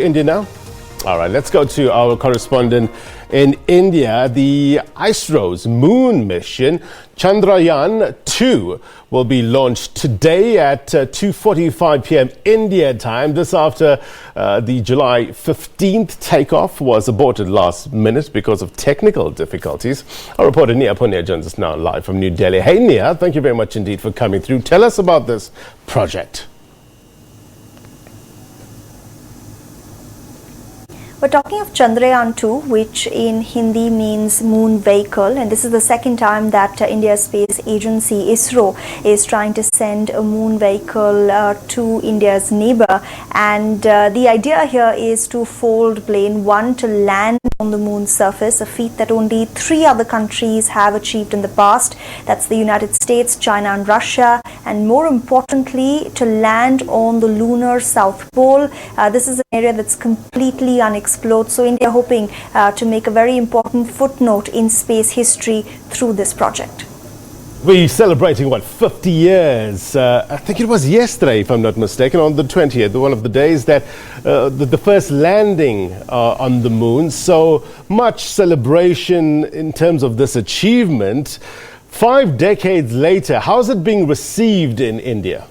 India now? All right, let's go to our correspondent in India. The Isro's moon mission, Chandrayaan 2, will be launched today at 2:45 p.m. India time. This after the July 15th takeoff was aborted last minute because of technical difficulties. Our reporter Neha Poonia joins us now live from New Delhi. Hey Neha, thank you very much indeed for coming through. Tell us about this project. We're talking of Chandrayaan 2, which in Hindi means moon vehicle, and this is the second time that India's space agency Isro is trying to send a moon vehicle to India's neighbor. And the idea here is twofold, Blaine. One, to land on the moon's surface, a feat that only 3 other countries have achieved in the past. That's the United States, China and Russia. And more importantly, to land on the lunar South Pole. This is an area that's completely unexplored. So India hoping to make a very important footnote in space history through this project. We're celebrating, 50 years? I think it was yesterday, if I'm not mistaken, on the 20th, one of the days that the first landing on the moon. So much celebration in terms of this achievement. 5 decades later, how's it being received in India?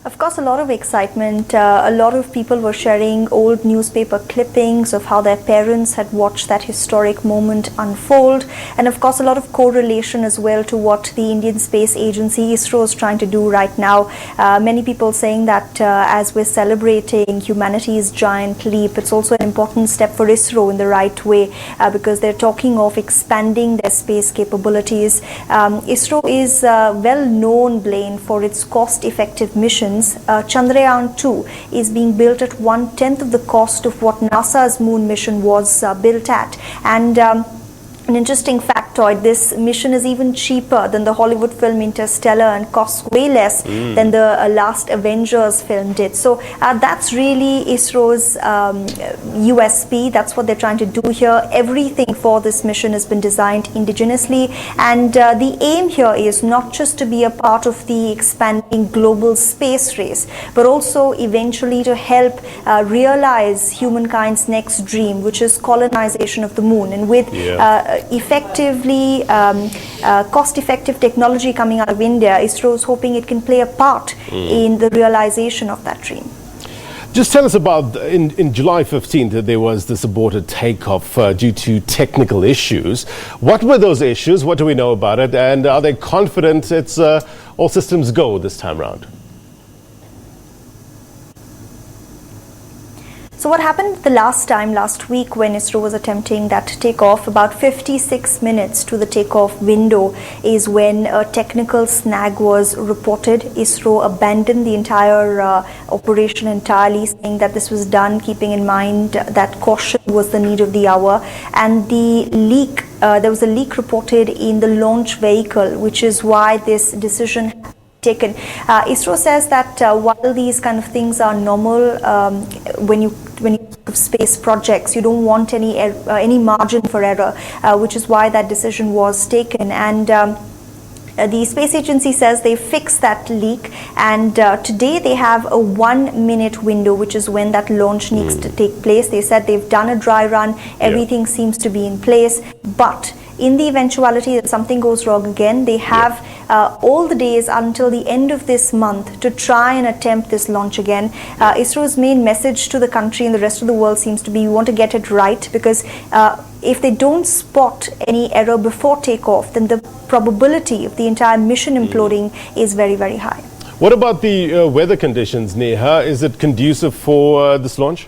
Of course, a lot of excitement. A lot of people were sharing old newspaper clippings of how their parents had watched that historic moment unfold. And of course, a lot of correlation as well to what the Indian Space Agency ISRO is trying to do right now. Many people saying that as we're celebrating humanity's giant leap, it's also an important step for ISRO in the right way because they're talking of expanding their space capabilities. ISRO is well known, Blaine, for its cost-effective missions. Chandrayaan 2 is being built at 1/10 of the cost of what NASA's moon mission was built at. And an interesting factoid, this mission is even cheaper than the Hollywood film Interstellar and costs way less than the last Avengers film did. So that's really ISRO's USP. That's what they're trying to do here. Everything for this mission has been designed indigenously. And the aim here is not just to be a part of the expanding global space race, but also eventually to help realize humankind's next dream, which is colonization of the moon. And with effectively cost-effective technology coming out of India, ISRO is hoping it can play a part in the realization of that dream. Just tell us about, in July 15th, there was this aborted takeoff due to technical issues. What were those issues? What do we know about it? And are they confident it's all systems go this time around? So what happened the last week when ISRO was attempting that takeoff, about 56 minutes to the takeoff window is when a technical snag was reported. ISRO abandoned the entire operation entirely, saying that this was done keeping in mind that caution was the need of the hour. And the leak, there was a leak reported in the launch vehicle, which is why this decision taken. ISRO says that while these kind of things are normal, when you think of space projects, you don't want any margin for error, which is why that decision was taken. And the space agency says they fixed that leak, and today they have a 1-minute window, which is when that launch needs to take place. They said they've done a dry run, everything seems to be in place, but in the eventuality that something goes wrong again, they have all the days until the end of this month to try and attempt this launch again. ISRO's main message to the country and the rest of the world seems to be, you want to get it right, because if they don't spot any error before takeoff, then the probability of the entire mission imploding is very, very high. What about the weather conditions, Neha? Is it conducive for this launch?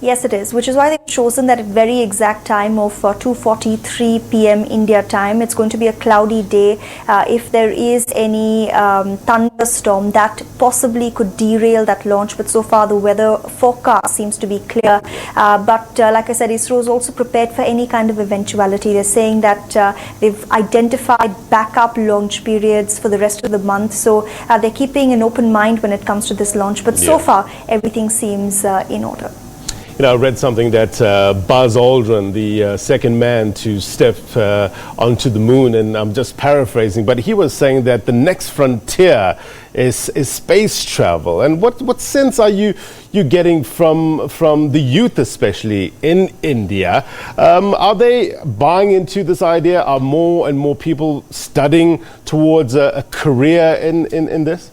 Yes, it is, which is why they've chosen that very exact time of 2:43 p.m. India time. It's going to be a cloudy day. If there is any thunderstorm, that possibly could derail that launch. But so far, the weather forecast seems to be clear. But like I said, ISRO is also prepared for any kind of eventuality. They're saying that they've identified backup launch periods for the rest of the month. So they're keeping an open mind when it comes to this launch. But so far, everything seems in order. I read something that Buzz Aldrin, the second man to step onto the moon, and I'm just paraphrasing, but he was saying that the next frontier is space travel. And what sense are you getting from the youth, especially in India? Are they buying into this idea? Are more and more people studying towards a career in this?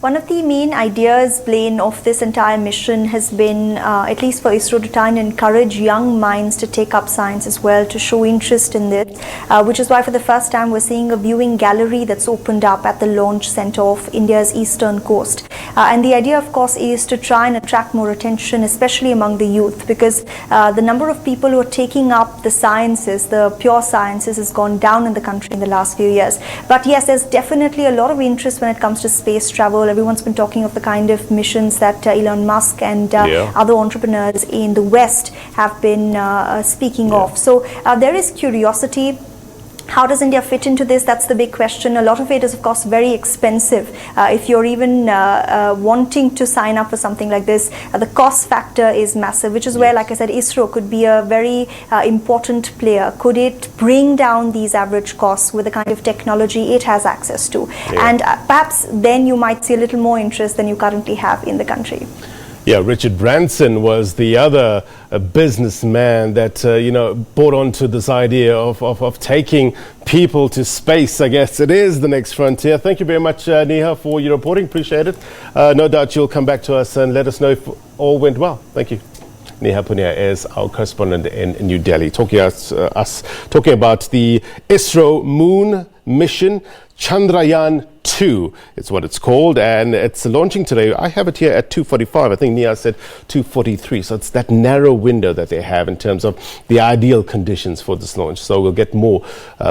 One of the main ideas, Blaine, of this entire mission has been, at least for ISRO, to try and encourage young minds to take up science as well, to show interest in this, which is why for the first time we're seeing a viewing gallery that's opened up at the launch center of India's eastern coast. And the idea, of course, is to try and attract more attention, especially among the youth, because the number of people who are taking up the sciences, the pure sciences, has gone down in the country in the last few years. But yes, there's definitely a lot of interest when it comes to space travel. Everyone's been talking of the kind of missions that Elon Musk and other entrepreneurs in the West have been speaking of. So there is curiosity. How does India fit into this? That's the big question. A lot of it is, of course, very expensive. If you're even wanting to sign up for something like this, the cost factor is massive, which is where, like I said, ISRO could be a very important player. Could it bring down these average costs with the kind of technology it has access to? And perhaps then you might see a little more interest than you currently have in the country. Yeah, Richard Branson was the other businessman that, brought onto this idea of taking people to space. I guess it is the next frontier. Thank you very much, Neha, for your reporting. Appreciate it. No doubt you'll come back to us and let us know if all went well. Thank you. Neha Poonia is our correspondent in New Delhi, talking about the ISRO moon mission, Chandrayaan 2, it's what it's called, and it's launching today. I have it here at 2:45. I think Neha said 2:43. So it's that narrow window that they have in terms of the ideal conditions for this launch. So we'll get more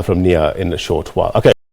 from Neha in a short while. Okay.